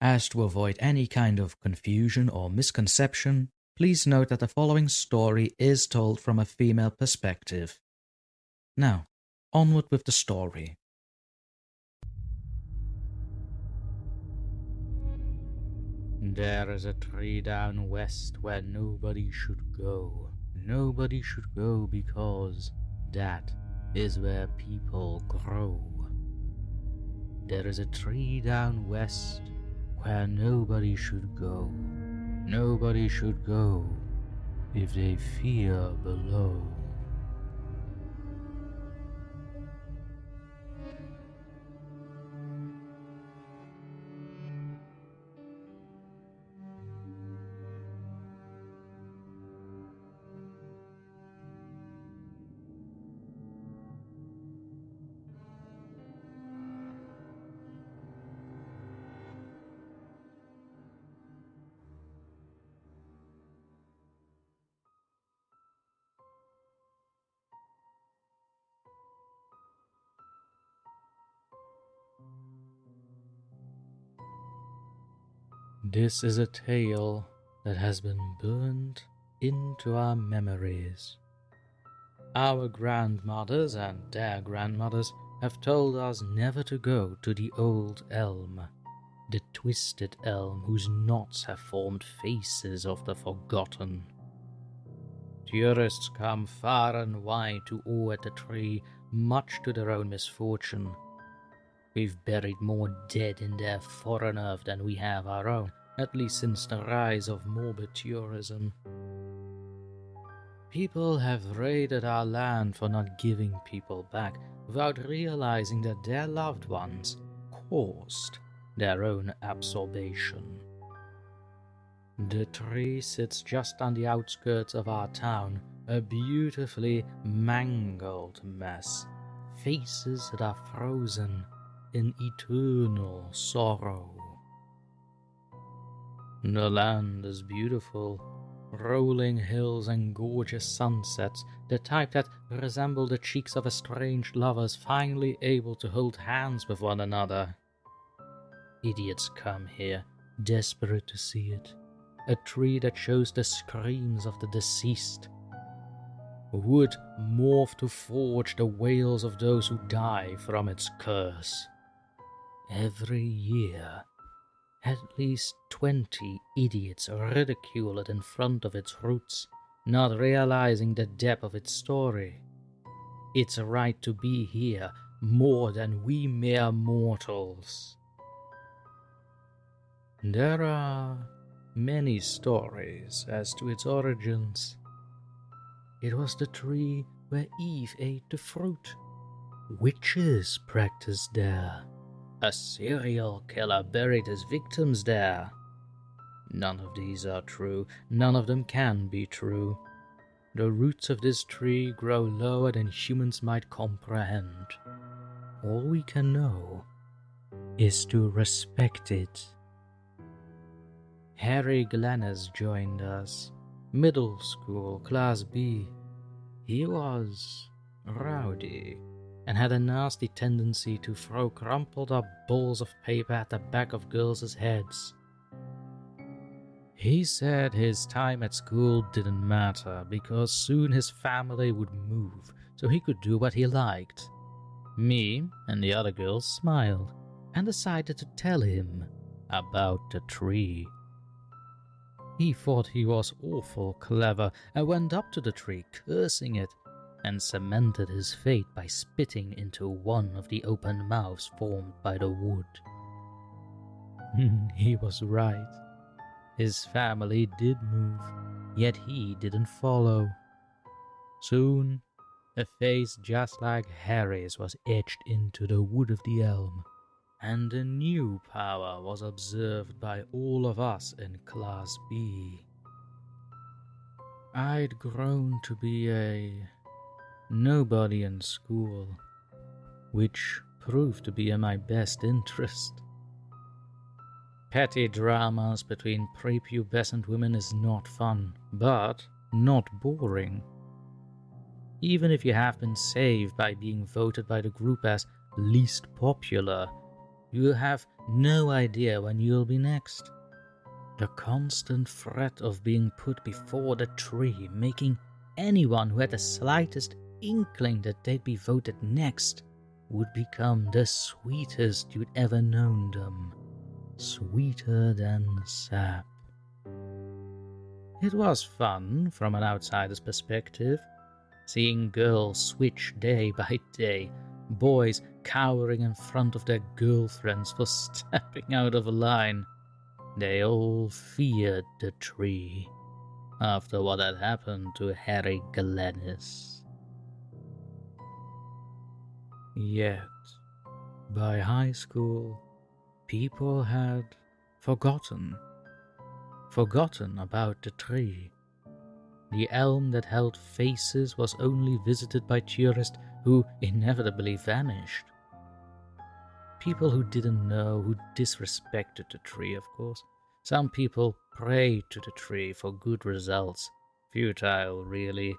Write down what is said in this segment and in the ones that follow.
As to avoid any kind of confusion or misconception, please note that the following story is told from a female perspective. Now, onward with the story. There is a tree down west where nobody should go. Nobody should go because that is where people grow. There is a tree down west where nobody should go. Nobody should go if they fear below. This is a tale that has been burned into our memories. Our grandmothers and their grandmothers have told us never to go to the old elm, the twisted elm whose knots have formed faces of the forgotten. Tourists come far and wide to awe at the tree, much to their own misfortune. We've buried more dead in their foreigner than we have our own, at least since the rise of morbid tourism. People have raided our land for not giving people back, without realizing that their loved ones caused their own absorption. The tree sits just on the outskirts of our town, a beautifully mangled mess, faces that are frozen in eternal sorrow. The land is beautiful, rolling hills and gorgeous sunsets, the type that resemble the cheeks of estranged lovers finally able to hold hands with one another. Idiots come here, desperate to see it, a tree that shows the screams of the deceased. Wood morphed to forge the wails of those who die from its curse. Every year, at least 20 idiots ridicule it in front of its roots, not realizing the depth of its story. Its right to be here more than we mere mortals. There are many stories as to its origins. It was the tree where Eve ate the fruit. Witches practiced there. A serial killer buried his victims there. None of these are true. None of them can be true. The roots of this tree grow lower than humans might comprehend. All we can know is to respect it. Harry Glennis joined us. Middle school, Class B. He was rowdy and had a nasty tendency to throw crumpled up balls of paper at the back of girls' heads. He said his time at school didn't matter because soon his family would move so he could do what he liked. Me and the other girls smiled and decided to tell him about the tree. He thought he was awful clever and went up to the tree, cursing it, and cemented his fate by spitting into one of the open mouths formed by the wood. He was right. His family did move, yet he didn't follow. Soon, a face just like Harry's was etched into the wood of the elm, and a new power was observed by all of us in Class B. I'd grown to be a nobody in school, which proved to be in my best interest. Petty dramas between prepubescent women is not fun, but not boring. Even if you have been saved by being voted by the group as least popular, You have no idea when you'll be next. The constant threat of being put before the tree, making anyone who had the slightest inkling that they'd be voted next would become the sweetest you'd ever known them. Sweeter than sap. It was fun from an outsider's perspective, seeing girls switch day by day, boys cowering in front of their girlfriends for stepping out of line. They all feared the tree, after what had happened to Harry Glennis. Yet, by high school, people had forgotten about the tree. The elm that held faces was only visited by tourists who inevitably vanished. People who didn't know, who disrespected the tree, of course. Some people prayed to the tree for good results. Futile, really.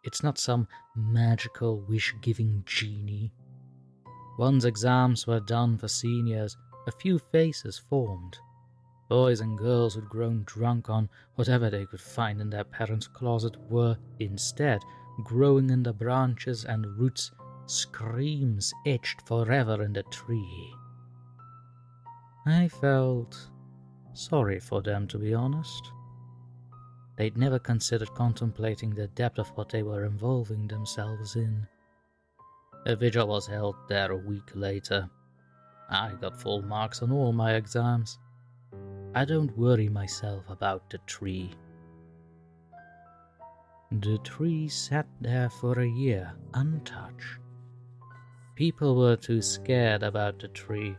It's not some magical wish-giving genie. Once exams were done for seniors, a few faces formed. Boys and girls who'd grown drunk on whatever they could find in their parents' closet were, instead, growing in the branches and roots, screams etched forever in the tree. I felt sorry for them, to be honest. They'd never considered contemplating the depth of what they were involving themselves in. A vigil was held there a week later. I got full marks on all my exams. I don't worry myself about the tree. The tree sat there for a year, untouched. People were too scared about the tree.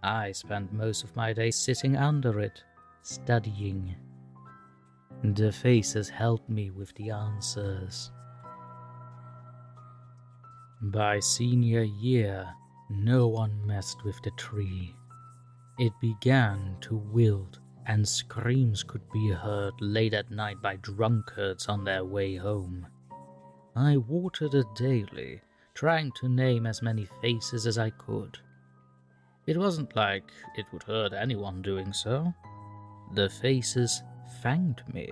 I spent most of my days sitting under it, studying. The faces helped me with the answers. By senior year, no one messed with the tree. It began to wilt, and screams could be heard late at night by drunkards on their way home. I watered it daily, trying to name as many faces as I could. It wasn't like it would hurt anyone doing so. The faces thanked me,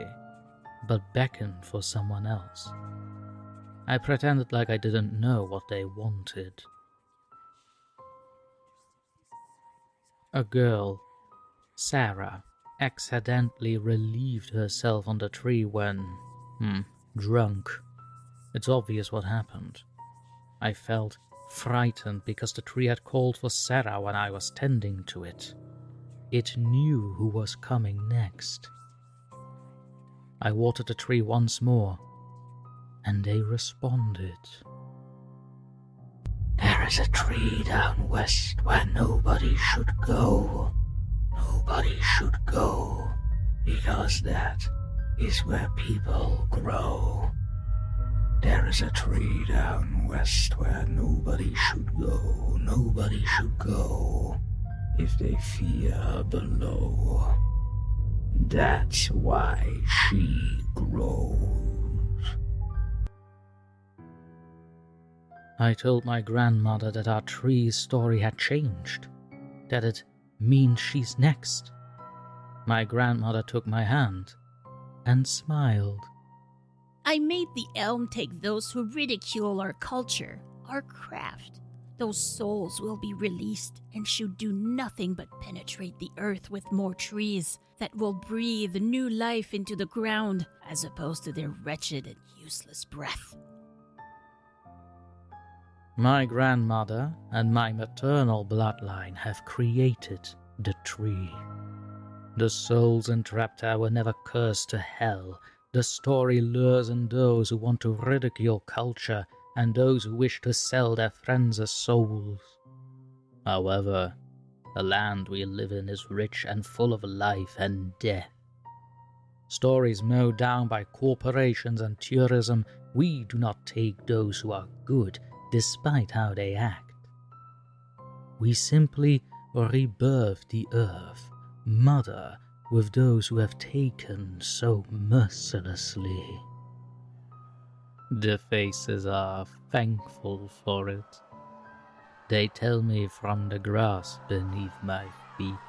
but beckoned for someone else. I pretended like I didn't know what they wanted. A girl, Sarah, accidentally relieved herself on the tree when, drunk. It's obvious what happened. I felt frightened because the tree had called for Sarah when I was tending to it. It knew who was coming next. I watered the tree once more, and they responded. There is a tree down west where nobody should go. Nobody should go, because that is where people grow. There is a tree down west where nobody should go. Nobody should go if they fear below. That's why she grows. I told my grandmother that our tree's story had changed, that it means she's next. My grandmother took my hand and smiled. I made the elm take those who ridicule our culture, our craft. Those souls will be released and should do nothing but penetrate the earth with more trees that will breathe new life into the ground as opposed to their wretched and useless breath. My grandmother and my maternal bloodline have created the tree. The souls entrapped there were never cursed to hell. The story lures in those who want to ridicule culture and those who wish to sell their friends as souls. However, the land we live in is rich and full of life and death. Stories mowed down by corporations and tourism, we do not take those who are good despite how they act. We simply rebirth the earth, mother with those who have taken so mercilessly. The faces are thankful for it. They tell me from the grass beneath my feet.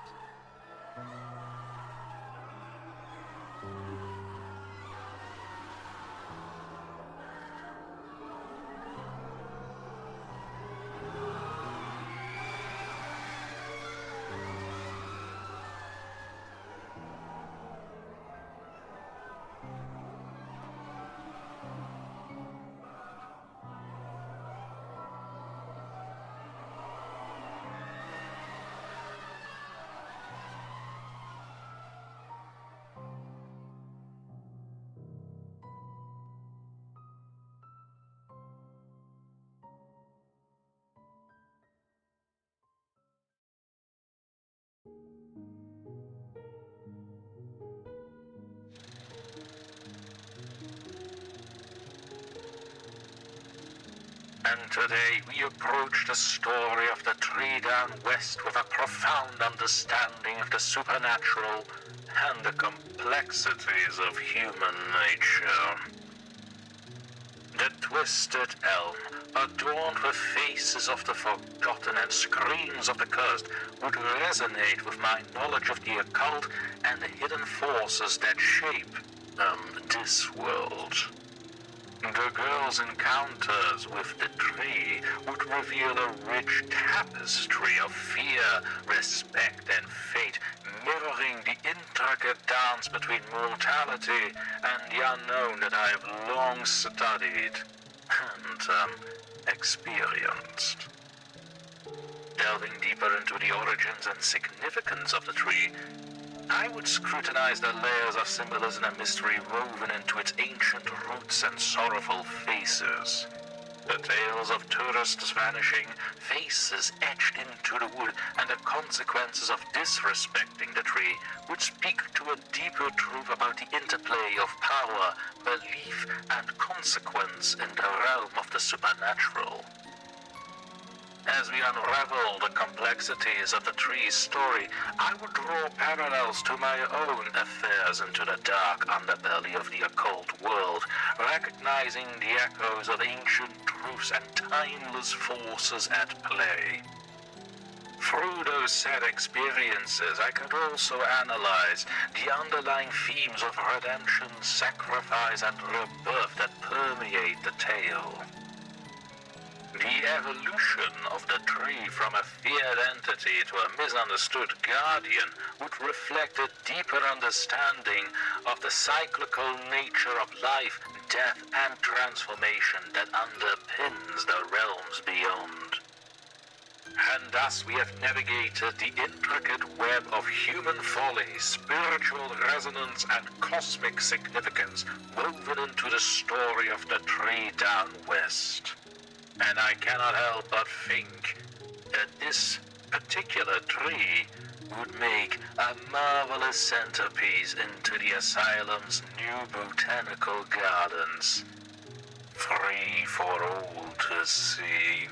And today we approach the story of the tree down west with a profound understanding of the supernatural and the complexities of human nature. The twisted elm, adorned with faces of the forgotten and screams of the cursed, would resonate with my knowledge of the occult and the hidden forces that shape this world. The girl's encounters with the tree would reveal a rich tapestry of fear, respect, and fate, mirroring the intricate dance between mortality and the unknown that I have long studied and experienced. Delving deeper into the origins and significance of the tree, I would scrutinize the layers of symbolism and mystery woven into its ancient roots and sorrowful faces. The tales of tourists vanishing, faces etched into the wood, and the consequences of disrespecting the tree would speak to a deeper truth about the interplay of power, belief, and consequence in the realm of the supernatural. As we unravel the complexities of the tree's story, I would draw parallels to my own affairs into the dark underbelly of the occult world, recognizing the echoes of ancient truths and timeless forces at play. Through those sad experiences, I could also analyze the underlying themes of redemption, sacrifice, and rebirth that permeate the tale. The evolution of the tree from a feared entity to a misunderstood guardian would reflect a deeper understanding of the cyclical nature of life, death, and transformation that underpins the realms beyond. And thus we have navigated the intricate web of human folly, spiritual resonance, and cosmic significance woven into the story of the tree down west. And I cannot help but think that this particular tree would make a marvelous centerpiece into the asylum's new botanical gardens, free for all to see.